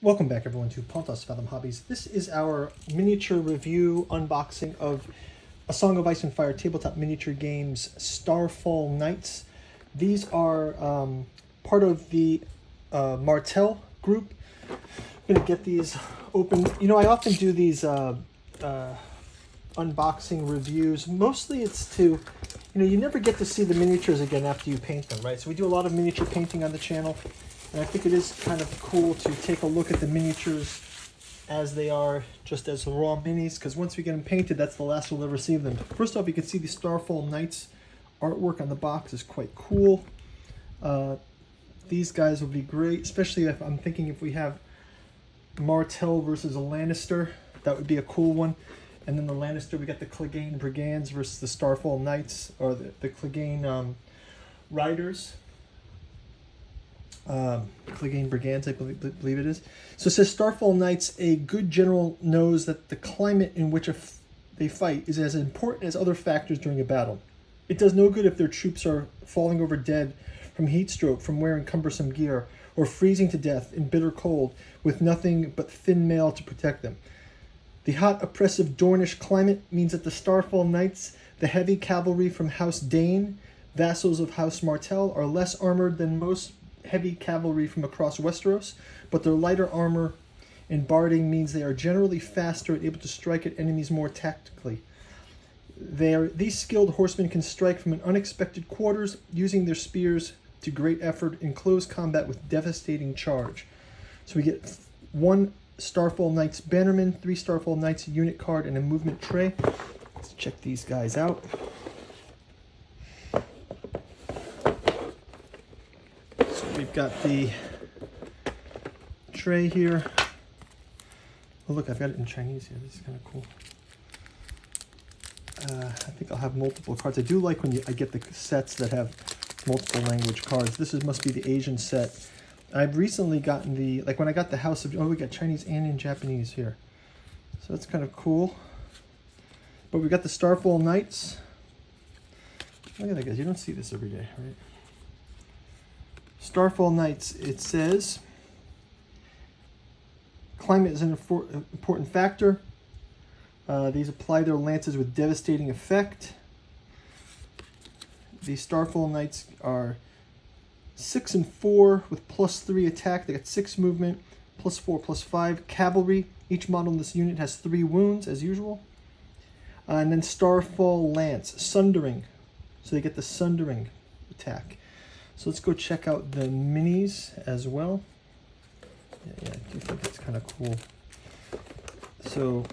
Welcome back everyone to Pontos Fathom Hobbies. This is our miniature review unboxing of A Song of Ice and Fire tabletop miniature games Starfall Knights. These are part of the Martell group. I'm going to get these open. You know, I often do these unboxing reviews. Mostly it's to, you never get to see the miniatures again after you paint them, right? So we do a lot of miniature painting on the channel. And I think it is kind of cool to take a look at the miniatures as they are, just as raw minis, because once we get them painted, that's the last we'll ever see of them. First off, you can see the Starfall Knights artwork on the box is quite cool. These guys will be great, especially if I'm thinking if we have Martell versus a Lannister, that would be a cool one. And then the Lannister, we got the Clegane Brigands versus the Starfall Knights, or the Clegane Riders. Clegane Brigands, I believe it is. So it says Starfall Knights, a good general knows that the climate in which they fight is as important as other factors during a battle. It does no good if their troops are falling over dead from heat stroke from wearing cumbersome gear, or freezing to death in bitter cold with nothing but thin mail to protect them. The hot, oppressive Dornish climate means that the Starfall Knights, the heavy cavalry from House Dane, vassals of House Martell, are less armored than most heavy cavalry from across Westeros, but their lighter armor and barding means they are generally faster and able to strike at enemies more tactically. These skilled horsemen can strike from an unexpected quarters, using their spears to great effort in close combat with devastating charge. So we get 1 Starfall Knights bannerman, 3 Starfall Knights unit card, and a movement tray. Let's check these guys out. We've got the tray here. Oh look, I've got it in Chinese here. This is kind of cool. I think I'll have multiple cards. I do like when I get the sets that have multiple language cards. This must be the Asian set. I've recently gotten when I got the House of... Oh, we got Chinese and in Japanese here. So that's kind of cool. But we got the Starfall Knights. Look at that, guys. You don't see this every day, right? Starfall Knights, it says, climate is an important factor. These apply their lances with devastating effect. These Starfall Knights are 6 and 4 with +3 attack. They got 6 movement, +4, +5 cavalry. Each model in this unit has 3 wounds, as usual. And then Starfall Lance, Sundering. So they get the Sundering attack. So let's go check out the minis as well. Yeah, I do think it's kind of cool. So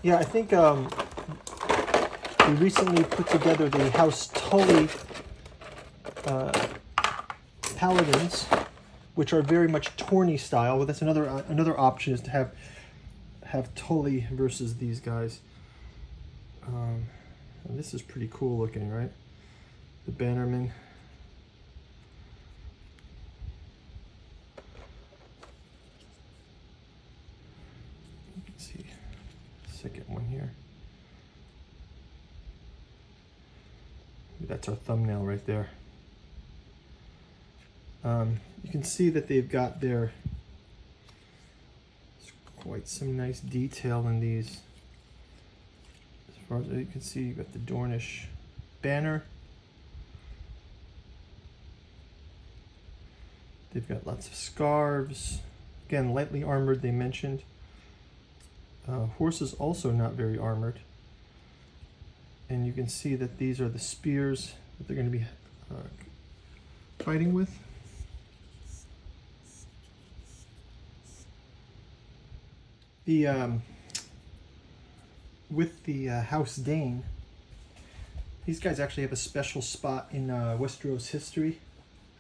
yeah, I think we recently put together the House Tully Paladins, which are very much tourney style. Well, that's another option, is to have Tully versus these guys. And this is pretty cool looking, right? The bannerman. You can see the second one here. That's our thumbnail right there. You can see that they've got there's quite some nice detail in these. As far as you can see, you've got the Dornish banner. They've got lots of scarves. Again, lightly armored, they mentioned. Horses also not very armored. And you can see that these are the spears that they're going to be fighting with. With the House Dane, these guys actually have a special spot in Westeros history.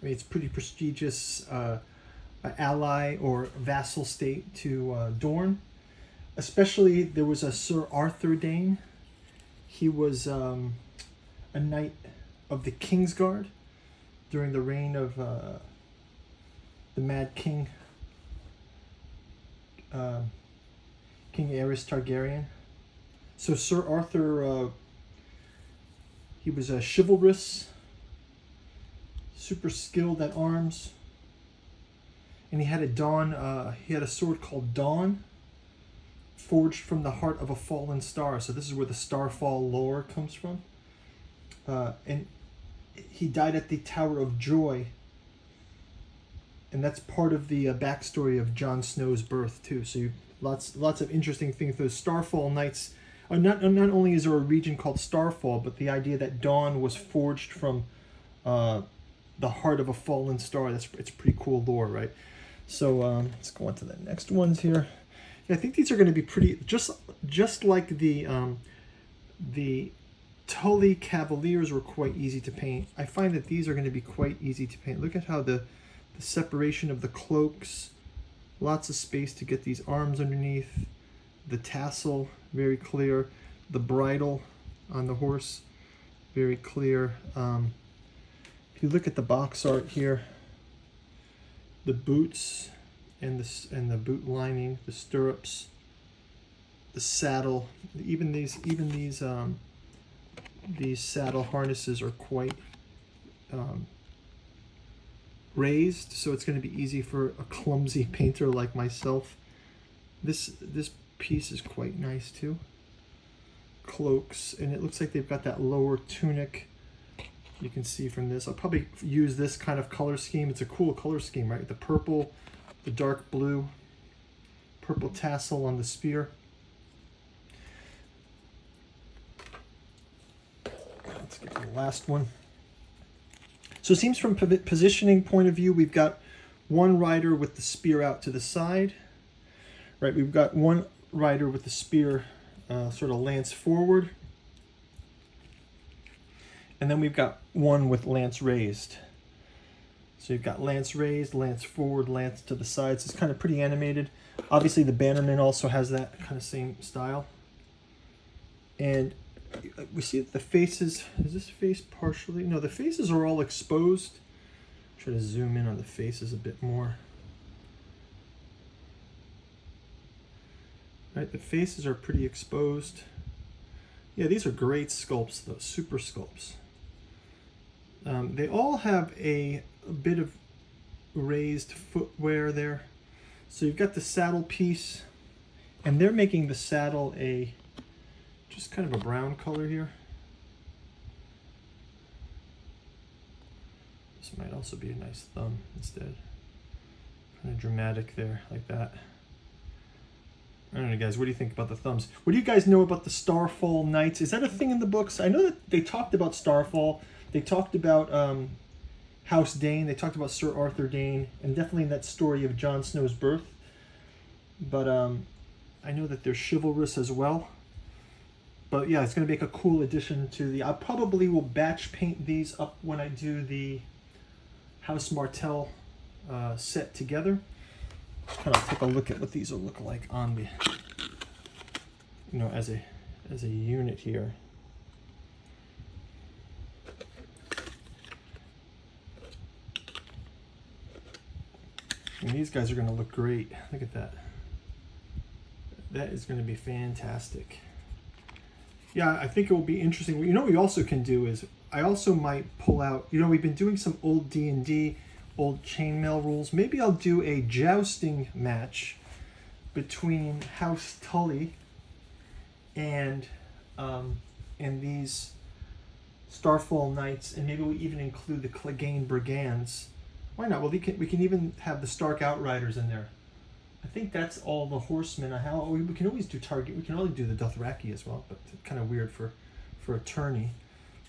I mean, it's pretty prestigious ally or vassal state to Dorne. Especially, there was a Sir Arthur Dane. He was a knight of the Kingsguard during the reign of the Mad King, King Aerys Targaryen. So Sir Arthur, he was a chivalrous super skilled at arms. And he had a he had a sword called Dawn, forged from the heart of a fallen star. So this is where the Starfall lore comes from. And he died at the Tower of Joy. And that's part of the backstory of Jon Snow's birth too. So lots of interesting things. Those Starfall Knights. Not only is there a region called Starfall, but the idea that Dawn was forged from the heart of a fallen star. It's pretty cool lore, right? So let's go on to the next ones here. Yeah, I think these are going to be pretty just like the Tully Cavaliers were quite easy to paint. I find that these are going to be quite easy to paint. Look at how the separation of the cloaks, lots of space to get these arms underneath, the tassel very clear, the bridle on the horse very clear. If you look at the box art here, the boots and the boot lining, the stirrups, the saddle, even these saddle harnesses are quite raised, so it's going to be easy for a clumsy painter like myself. This piece is quite nice too. Cloaks, and it looks like they've got that lower tunic. You can see from this. I'll probably use this kind of color scheme. It's a cool color scheme, right? The purple, the dark blue, purple tassel on the spear. Let's get to the last one. So it seems from positioning point of view, we've got one rider with the spear out to the side, right? We've got one rider with the spear sort of lance forward. And then we've got one with lance raised. So you've got lance raised, lance forward, lance to the sides. It's kind of pretty animated. Obviously the bannerman also has that kind of same style. And we see that the faces, is this face partially? No, the faces are all exposed. Try to zoom in on the faces a bit more. Right, the faces are pretty exposed. Yeah, these are great sculpts though, super sculpts. They all have a bit of raised footwear there. So you've got the saddle piece, and they're making the saddle just kind of a brown color here. This might also be a nice thumb instead. Kind of dramatic there, like that. I don't know, guys, what do you think about the thumbs? What do you guys know about the Starfall Knights? Is that a thing in the books? I know that they talked about Starfall. They talked about House Dane. They talked about Sir Arthur Dane, and definitely in that story of Jon Snow's birth. But I know that they're chivalrous as well. But yeah, it's going to make a cool addition to the... I probably will batch paint these up when I do the House Martell set together. Just kind of take a look at what these will look like on the, as a unit here. And these guys are going to look great. Look at that. That is going to be fantastic. Yeah, I think it will be interesting. You know what we also can do is, I also might pull out, we've been doing some old D&D, old chainmail rules. Maybe I'll do a jousting match between House Tully and these Starfall Knights, and maybe we even include the Clegane Brigands. Why not? Well, we can even have the Stark Outriders in there. I think that's all the horsemen. We can always do Target. We can only do the Dothraki as well, but it's kind of weird for a tourney.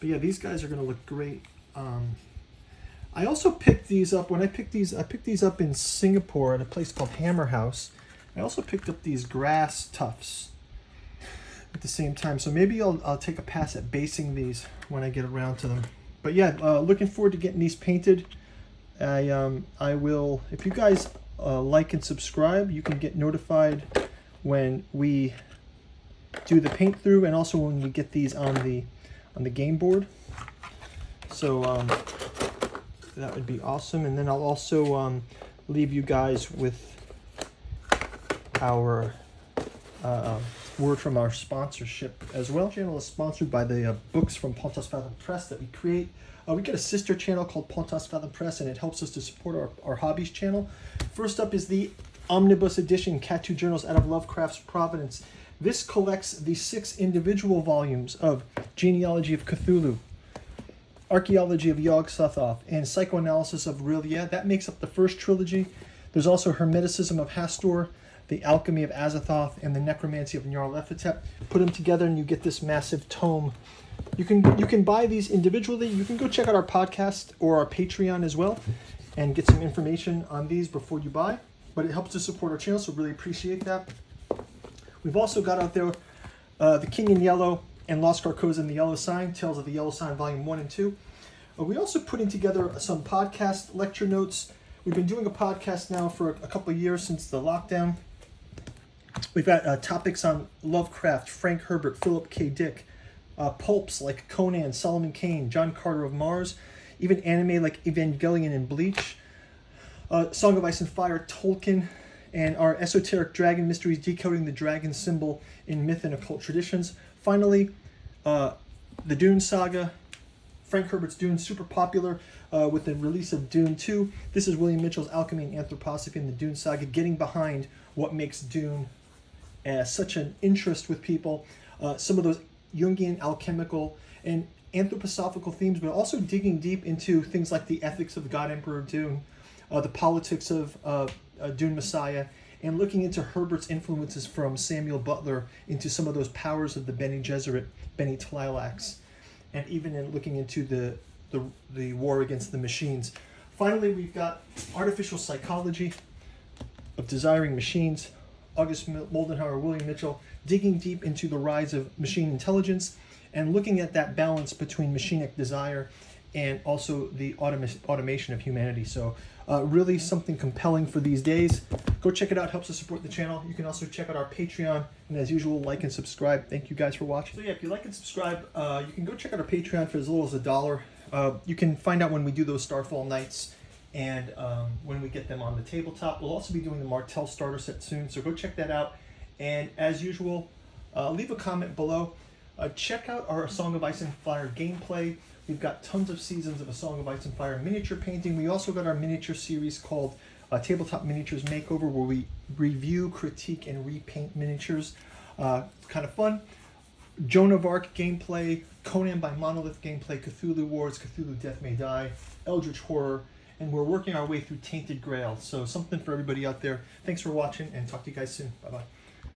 But yeah, these guys are going to look great. I also picked these up I picked these up in Singapore at a place called Hammer House. I also picked up these grass tufts at the same time. So maybe I'll take a pass at basing these when I get around to them. But yeah, looking forward to getting these painted. I will, if you guys like and subscribe, you can get notified when we do the paint through, and also when we get these on the game board. So that would be awesome. And then I'll also leave you guys with our word from our sponsorship as well. The channel is sponsored by the books from Pontus Fathom Press that we create. We get a sister channel called Pontas Fathom Press, and it helps us to support our hobbies channel. First up is the Omnibus Edition Cat 2 Journals out of Lovecraft's Providence. This collects the 6 individual volumes of Genealogy of Cthulhu, Archaeology of Yog-Sothoth, and Psychoanalysis of Rilliah. That makes up the first trilogy. There's also Hermeticism of Hastur, The Alchemy of Azathoth, and The Necromancy of Nyarlathotep. Put them together and you get this massive tome. You can buy these individually. You can go check out our podcast or our Patreon as well and get some information on these before you buy. But it helps to support our channel, so really appreciate that. We've also got out there The King in Yellow and Lost Carcosa and the Yellow Sign, Tales of the Yellow Sign, Volume 1 and 2. We're also putting together some podcast lecture notes. We've been doing a podcast now for a couple of years since the lockdown. We've got topics on Lovecraft, Frank Herbert, Philip K. Dick, pulps like Conan, Solomon Kane, John Carter of Mars, even anime like Evangelion and Bleach, Song of Ice and Fire, Tolkien, and our esoteric dragon mysteries, decoding the dragon symbol in myth and occult traditions. Finally, the Dune saga, Frank Herbert's Dune, super popular with the release of Dune 2. This is William Mitchell's Alchemy and Anthroposophy in the Dune saga, getting behind what makes Dune such an interest with people. Some of those Jungian, alchemical, and anthroposophical themes, but also digging deep into things like the ethics of the God Emperor Dune, the politics of Dune Messiah, and looking into Herbert's influences from Samuel Butler into some of those powers of the Bene Gesserit, Bene Tleilax, and even in looking into the war against the machines. Finally, we've got Artificial Psychology of Desiring Machines, August Moldenhauer, William Mitchell, digging deep into the rise of machine intelligence and looking at that balance between machinic desire and also the automation of humanity. So really something compelling for these days. Go check it out. Helps us support the channel. You can also check out our Patreon. And as usual, like and subscribe. Thank you guys for watching. So yeah, if you like and subscribe, you can go check out our Patreon for as little as $1. You can find out when we do those Starfall Knights and when we get them on the tabletop. We'll also be doing the Martell starter set soon. So go check that out. And as usual, leave a comment below. Check out our Song of Ice and Fire gameplay. We've got tons of seasons of A Song of Ice and Fire miniature painting. We also got our miniature series called Tabletop Miniatures Makeover, where we review, critique, and repaint miniatures. Kind of fun. Joan of Arc gameplay, Conan by Monolith gameplay, Cthulhu Wars, Cthulhu Death May Die, Eldritch Horror, and we're working our way through Tainted Grail. So something for everybody out there. Thanks for watching, and talk to you guys soon. Bye-bye.